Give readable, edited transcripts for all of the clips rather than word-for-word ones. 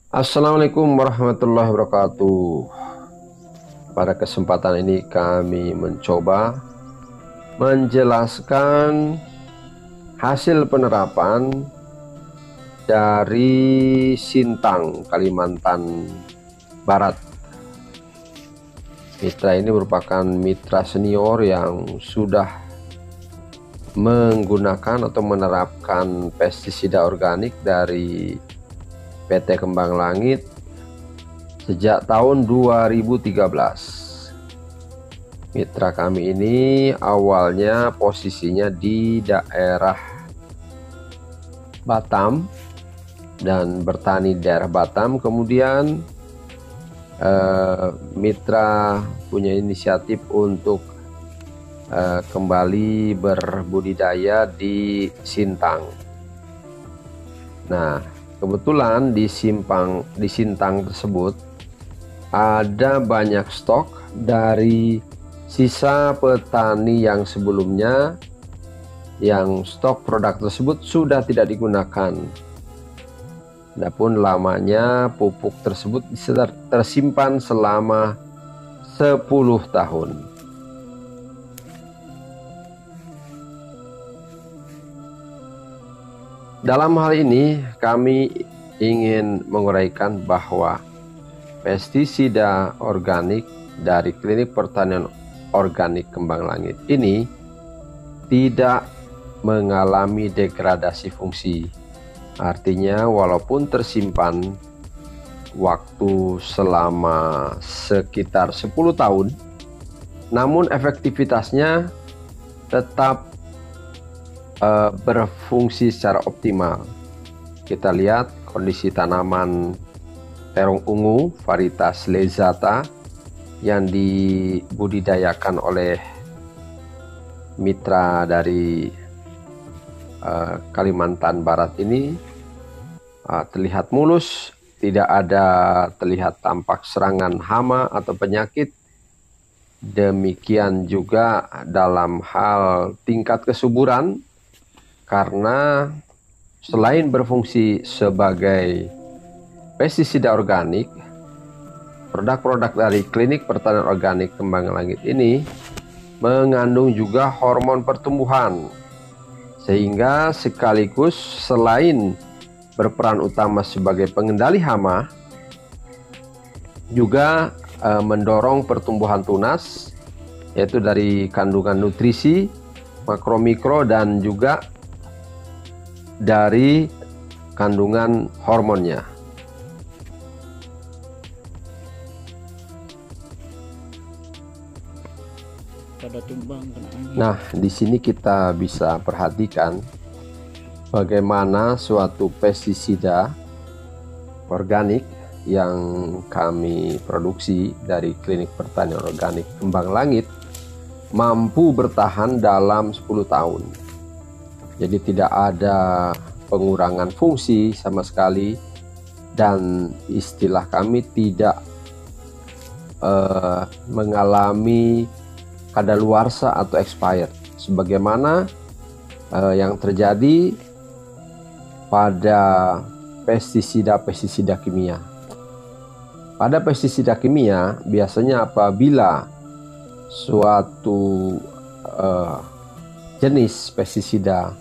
Assalamualaikum warahmatullahi wabarakatuh. Pada kesempatan ini kami mencoba menjelaskan hasil penerapan dari Sintang, Kalimantan Barat. Mitra ini merupakan mitra senior yang sudah menggunakan atau menerapkan pestisida organik dari PT Kembang Langit sejak tahun 2013. Mitra kami ini awalnya posisinya di daerah Batam dan bertani di daerah Batam. Kemudian mitra punya inisiatif untuk kembali berbudidaya di Sintang. Nah, kebetulan di Sintang tersebut ada banyak stok dari sisa petani yang sebelumnya, yang stok produk tersebut sudah tidak digunakan. Adapun lamanya pupuk tersebut tersimpan selama 10 tahun. Dalam hal ini kami ingin menguraikan bahwa pestisida organik dari Klinik Pertanian Organik Kembang Langit ini tidak mengalami degradasi fungsi. Artinya walaupun tersimpan waktu selama sekitar 10 tahun, namun efektivitasnya tetap berfungsi secara optimal. Kita lihat kondisi tanaman terong ungu varietas Lezata yang dibudidayakan oleh mitra dari Kalimantan Barat ini terlihat mulus, tidak ada terlihat tampak serangan hama atau penyakit. Demikian juga dalam hal tingkat kesuburan, karena selain berfungsi sebagai pestisida organik, produk-produk dari Klinik Pertanian Organik Kembang Langit ini mengandung juga hormon pertumbuhan, sehingga sekaligus selain berperan utama sebagai pengendali hama, juga mendorong pertumbuhan tunas, yaitu dari kandungan nutrisi, makro, mikro, dan juga dari kandungan hormonnya. Nah, di sini kita bisa perhatikan bagaimana suatu pestisida organik yang kami produksi dari Klinik Pertanian Organik Kembang Langit mampu bertahan dalam 10 tahun. Jadi tidak ada pengurangan fungsi sama sekali, dan istilah kami tidak mengalami kadaluarsa atau expired sebagaimana yang terjadi pada pestisida kimia. Pada pestisida kimia biasanya apabila suatu jenis pestisida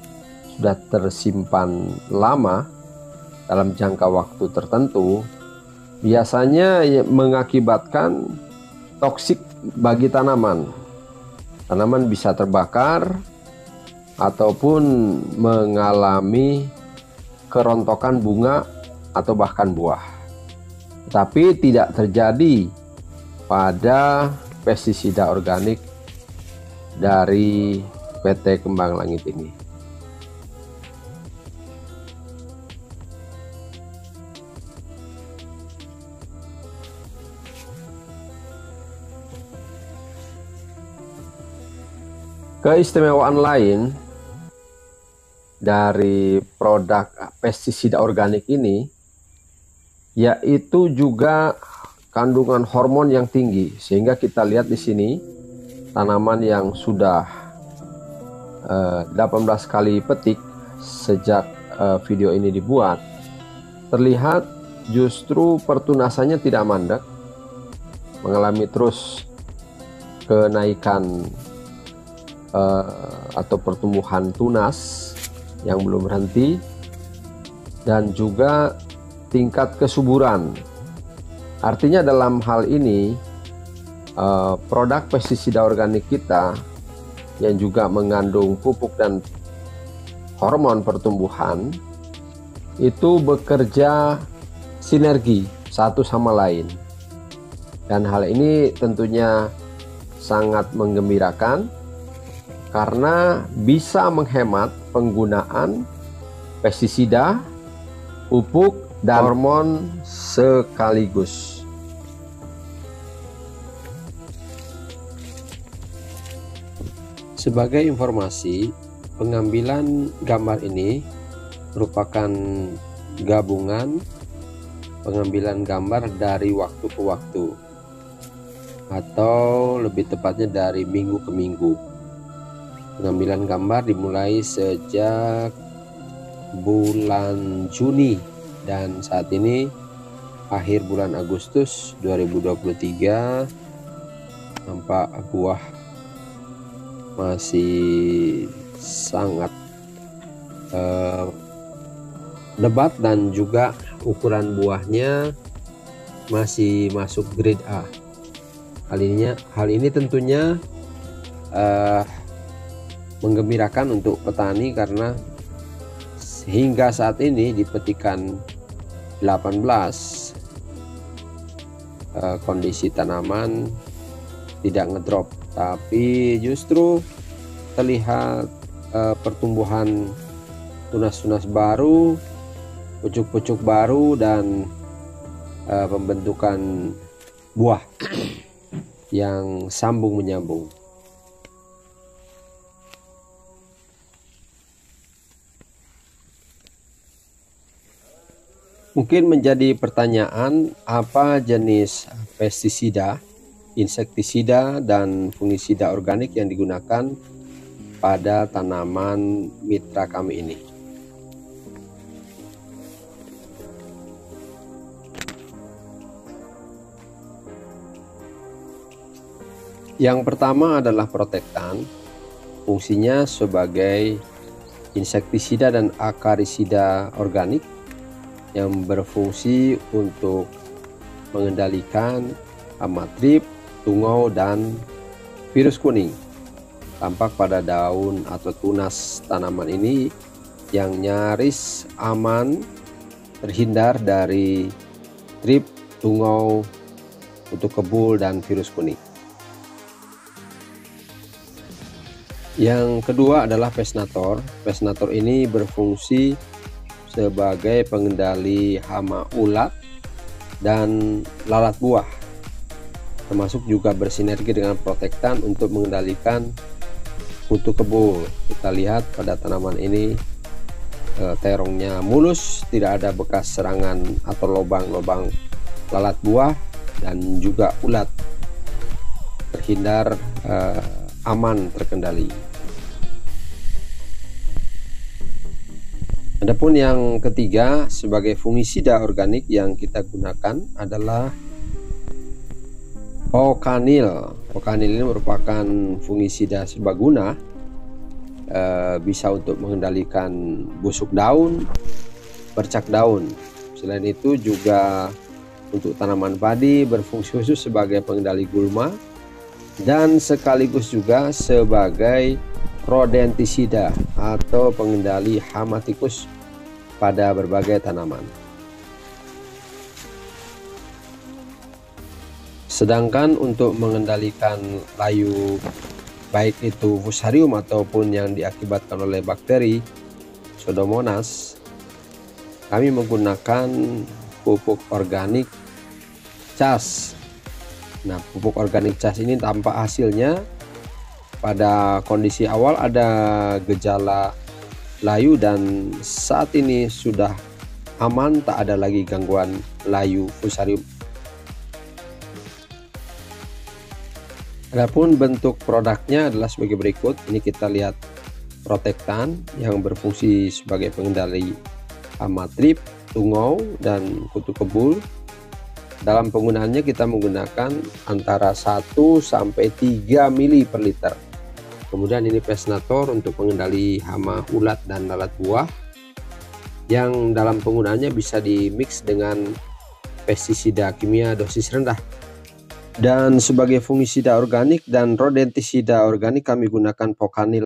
sudah tersimpan lama dalam jangka waktu tertentu, biasanya mengakibatkan toksik bagi tanaman. Tanaman bisa terbakar ataupun mengalami kerontokan bunga atau bahkan buah. Tapi tidak terjadi pada pestisida organik dari PT Kembang Langit ini. Keistimewaan lain dari produk pestisida organik ini yaitu juga kandungan hormon yang tinggi, sehingga kita lihat di sini tanaman yang sudah 18 kali petik sejak video ini dibuat, terlihat justru pertunasannya tidak mandek, mengalami terus kenaikan atau pertumbuhan tunas yang belum berhenti, dan juga tingkat kesuburan. Artinya dalam hal ini produk pestisida organik kita yang juga mengandung pupuk dan hormon pertumbuhan itu bekerja sinergi satu sama lain, dan hal ini tentunya sangat menggembirakan karena bisa menghemat penggunaan pestisida, pupuk, dan hormon sekaligus. Sebagai informasi, pengambilan gambar ini merupakan gabungan pengambilan gambar dari waktu ke waktu, atau lebih tepatnya dari minggu ke minggu. Pengambilan gambar dimulai sejak bulan Juni dan saat ini akhir bulan Agustus 2023. Nampak buah masih sangat lebat dan juga ukuran buahnya masih masuk grade A. Hal ini tentunya menggembirakan untuk petani karena hingga saat ini di petikan 18 kondisi tanaman tidak ngedrop, tapi justru terlihat pertumbuhan tunas-tunas baru, pucuk-pucuk baru, dan pembentukan buah yang sambung menyambung. Mungkin menjadi pertanyaan, apa jenis pestisida, insektisida, dan fungisida organik yang digunakan pada tanaman mitra kami ini? Yang pertama adalah protektan, fungsinya sebagai insektisida dan akarisida organik yang berfungsi untuk mengendalikan hama trip, tungau, dan virus kuning. Tampak pada daun atau tunas tanaman ini yang nyaris aman terhindar dari trip, tungau, kutu kebul, dan virus kuning. Yang kedua adalah pesnator. Pesnator ini berfungsi sebagai pengendali hama ulat dan lalat buah, termasuk juga bersinergi dengan protektan untuk mengendalikan kutu kebul. Kita lihat pada tanaman ini terongnya mulus, tidak ada bekas serangan atau lubang-lubang lalat buah, dan juga ulat terhindar, aman terkendali. Adapun yang ketiga sebagai fungisida organik yang kita gunakan adalah Okanil. Okanil ini merupakan fungisida serbaguna, bisa untuk mengendalikan busuk daun, bercak daun. Selain itu juga untuk tanaman padi berfungsi khusus sebagai pengendali gulma dan sekaligus juga sebagai rodentisida atau pengendali hama tikus pada berbagai tanaman. Sedangkan untuk mengendalikan layu, baik itu fusarium ataupun yang diakibatkan oleh bakteri Pseudomonas, kami menggunakan pupuk organik CAS. Nah, pupuk organik CAS ini tampak hasilnya pada kondisi awal ada gejala layu, dan saat ini sudah aman, tak ada lagi gangguan layu fusarium. Adapun bentuk produknya adalah sebagai berikut. Ini kita lihat protektan yang berfungsi sebagai pengendali hama trip, tungau dan kutu kebul. Dalam penggunaannya kita menggunakan antara 1 sampai 3 mili per liter. Kemudian ini Pesnator untuk pengendali hama ulat dan lalat buah, yang dalam penggunaannya bisa dimix dengan pestisida kimia dosis rendah. Dan sebagai fungisida organik dan rodentisida organik kami gunakan Pokanil